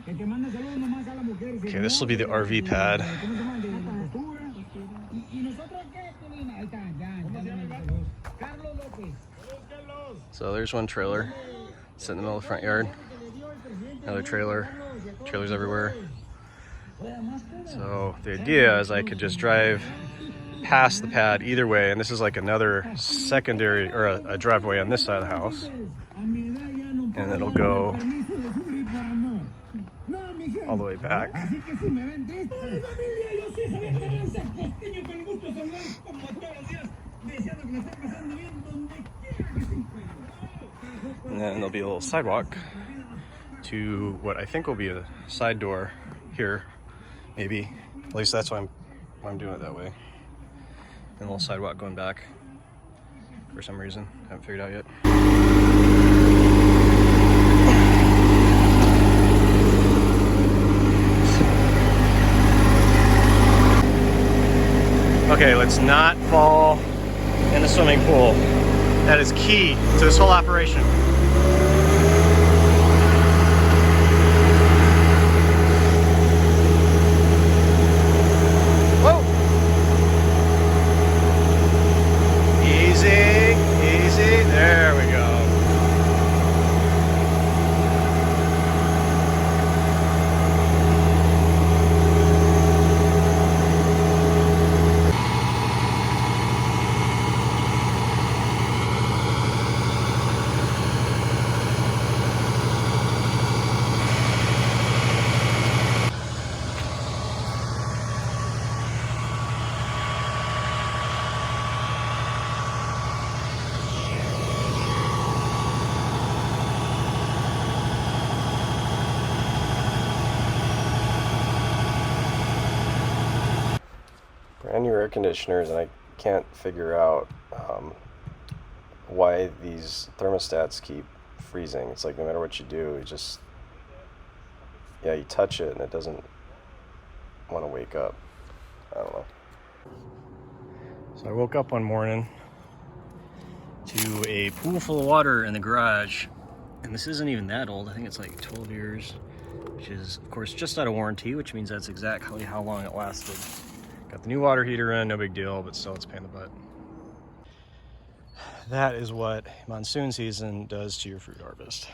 Okay, this will be the RV pad. So there's one trailer sitting in the middle of the front yard. Another trailer, trailers everywhere. So the idea is I could just drive past the pad either way, and this is like another secondary or a driveway on this side of the house, and it'll go all the way back. And then there'll be a little sidewalk to what I think will be a side door here, maybe. At least that's why I'm doing it that way. And a little sidewalk going back for some reason. Haven't figured out yet. Okay, let's not fall in the swimming pool. That is key to this whole operation. Whoa! Easy, easy. There we go. Brand new air conditioners, and I can't figure out why these thermostats keep freezing. It's like no matter what you do, it just, yeah, you touch it and it doesn't want to wake up. I don't know. So I woke up one morning to a pool full of water in the garage, and this isn't even that old. I think it's like 12 years, which is of course just out of warranty, which means that's exactly how long it lasted. Got the new water heater in, no big deal, but still it's a pain in the butt. That is what monsoon season does to your fruit harvest.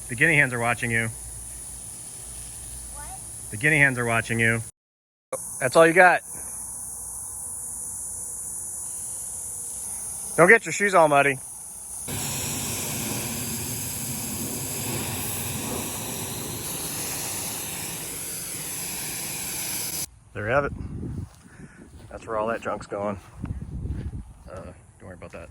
The guinea hens are watching you. What? The guinea hens are watching you. That's all you got. Don't get your shoes all muddy. There you have it. That's where all that junk's going. Don't worry about that.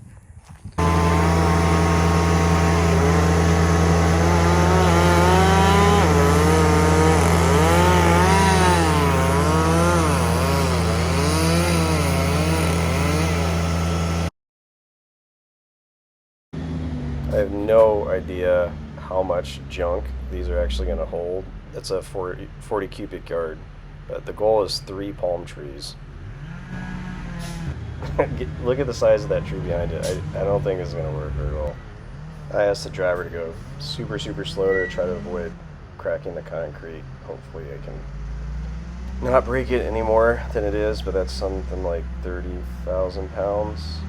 I have no idea how much junk these are actually going to hold. It's a 40 cubic yard. The goal is 3 palm trees. Look at the size of that tree behind it. I don't think it's going to work very well. I asked the driver to go super slow to try to avoid cracking the concrete. Hopefully I can not break it any more than it is, but that's something like 30,000 pounds.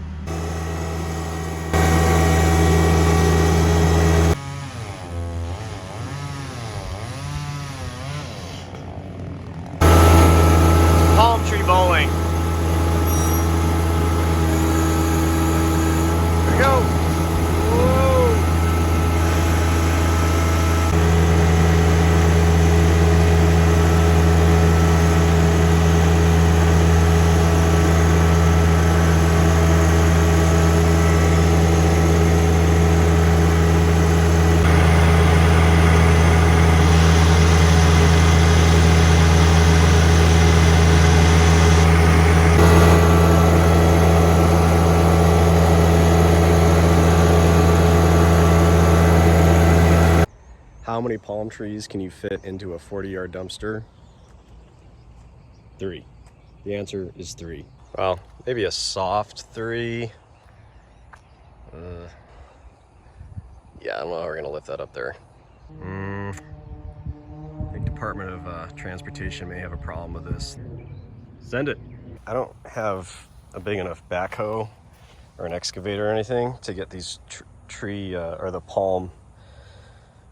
Palm tree bowling. many palm trees can you fit into a 40-yard dumpster? 3. The answer is 3. Well, maybe a soft 3. Yeah, I don't know how we're gonna lift that up there. I think Department of Transportation may have a problem with this. Send it. I don't have a big enough backhoe or an excavator or anything to get these tree or the palm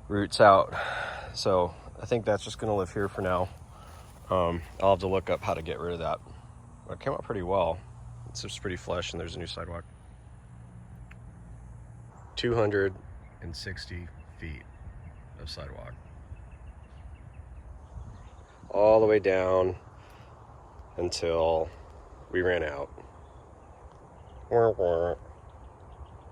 roots out. So I think that's just gonna live here for now. I'll have to look up how to get rid of that. But it came out pretty well. It's just pretty flush, and there's a new sidewalk. 260 feet of sidewalk. All the way down until we ran out.